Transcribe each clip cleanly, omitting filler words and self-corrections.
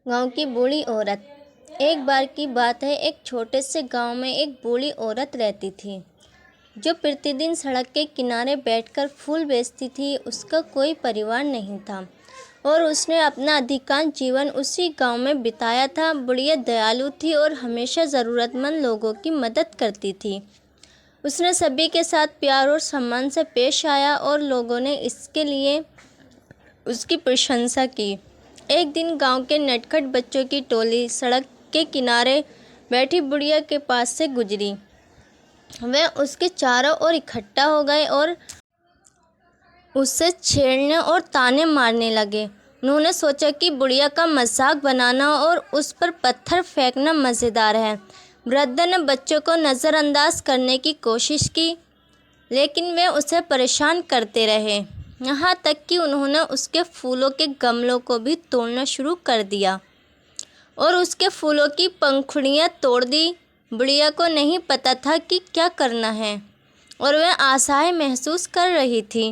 गांव की बूढ़ी औरत। एक बार की बात है, एक छोटे से गांव में एक बूढ़ी औरत रहती थी जो प्रतिदिन सड़क के किनारे बैठकर फूल बेचती थी। उसका कोई परिवार नहीं था और उसने अपना अधिकांश जीवन उसी गांव में बिताया था। बुढ़िया दयालु थी और हमेशा ज़रूरतमंद लोगों की मदद करती थी। उसने सभी के साथ प्यार और सम्मान से पेश आया और लोगों ने इसके लिए उसकी प्रशंसा की। एक दिन गांव के नटखट बच्चों की टोली सड़क के किनारे बैठी बुढ़िया के पास से गुजरी। वे उसके चारों ओर इकट्ठा हो गए और उससे छेड़ने और ताने मारने लगे। उन्होंने सोचा कि बुढ़िया का मजाक बनाना और उस पर पत्थर फेंकना मज़ेदार है। वृद्ध ने बच्चों को नज़रअंदाज करने की कोशिश की, लेकिन वे उसे परेशान करते रहे, यहाँ तक कि उन्होंने उसके फूलों के गमलों को भी तोड़ना शुरू कर दिया और उसके फूलों की पंखुड़ियाँ तोड़ दी। बुढ़िया को नहीं पता था कि क्या करना है और वह असहाय महसूस कर रही थी।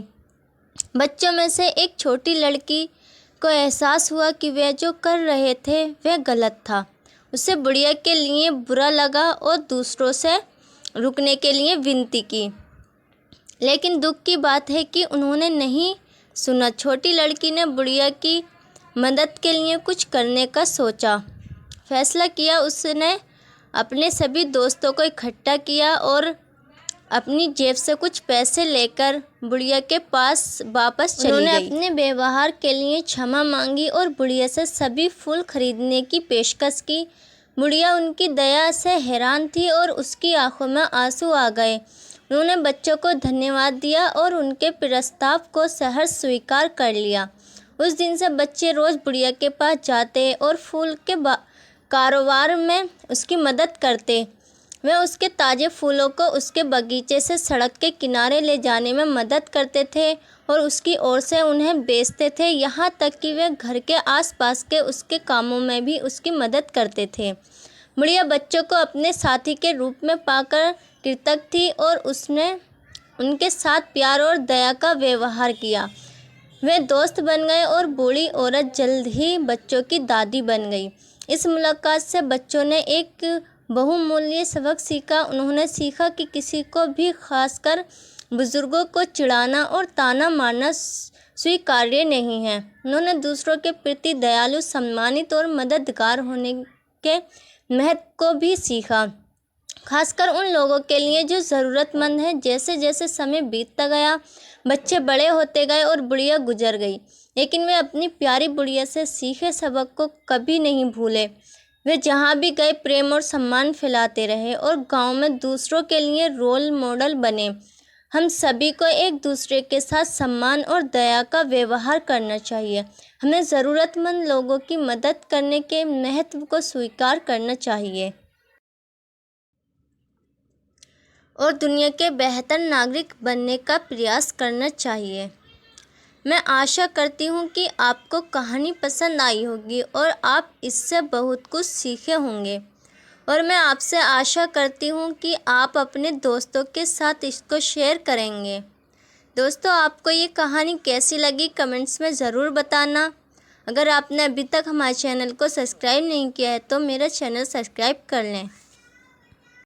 बच्चों में से एक छोटी लड़की को एहसास हुआ कि वह जो कर रहे थे वह गलत था। उसे बुढ़िया के लिए बुरा लगा और दूसरों से रुकने के लिए विनती की, लेकिन दुख की बात है कि उन्होंने नहीं सुना। छोटी लड़की ने बुढ़िया की मदद के लिए कुछ करने का सोचा, फैसला किया। उसने अपने सभी दोस्तों को इकट्ठा किया और अपनी जेब से कुछ पैसे लेकर बुढ़िया के पास वापस चली गई। उन्होंने अपने व्यवहार के लिए क्षमा मांगी और बुढ़िया से सभी फूल खरीदने की पेशकश की। बुढ़िया उनकी दया से हैरान थी और उसकी आंखों में आंसू आ गए। उन्होंने बच्चों को धन्यवाद दिया और उनके प्रस्ताव को सहर्ष स्वीकार कर लिया। उस दिन से बच्चे रोज़ बुढ़िया के पास जाते और फूल के कारोबार में उसकी मदद करते। वे उसके ताज़े फूलों को उसके बगीचे से सड़क के किनारे ले जाने में मदद करते थे और उसकी ओर से उन्हें बेचते थे, यहाँ तक कि वे घर के आसपास के उसके कामों में भी उसकी मदद करते थे। बुढ़िया बच्चों को अपने साथी के रूप में पाकर कृतज्ञ थी और उसने उनके साथ प्यार और दया का व्यवहार किया। वे दोस्त बन गए और बूढ़ी औरत जल्द ही बच्चों की दादी बन गई। इस मुलाकात से बच्चों ने एक बहुमूल्य सबक सीखा। उन्होंने सीखा कि किसी को भी, खासकर बुजुर्गों को चिढ़ाना और ताना मारना स्वीकार्य नहीं है। उन्होंने दूसरों के प्रति दयालु, सम्मानित और मददगार होने के महत्व को भी सीखा, खासकर उन लोगों के लिए जो ज़रूरतमंद हैं। जैसे जैसे समय बीतता गया, बच्चे बड़े होते गए और बुढ़िया गुजर गई, लेकिन वे अपनी प्यारी बुढ़िया से सीखे सबक को कभी नहीं भूले। वे जहाँ भी गए प्रेम और सम्मान फैलाते रहे और गांव में दूसरों के लिए रोल मॉडल बने। हम सभी को एक दूसरे के साथ सम्मान और दया का व्यवहार करना चाहिए। हमें ज़रूरतमंद लोगों की मदद करने के महत्व को स्वीकार करना चाहिए और दुनिया के बेहतर नागरिक बनने का प्रयास करना चाहिए। मैं आशा करती हूँ कि आपको कहानी पसंद आई होगी और आप इससे बहुत कुछ सीखे होंगे, और मैं आपसे आशा करती हूँ कि आप अपने दोस्तों के साथ इसको शेयर करेंगे। दोस्तों, आपको ये कहानी कैसी लगी कमेंट्स में ज़रूर बताना। अगर आपने अभी तक हमारे चैनल को सब्सक्राइब नहीं किया है तो मेरा चैनल सब्सक्राइब कर लें।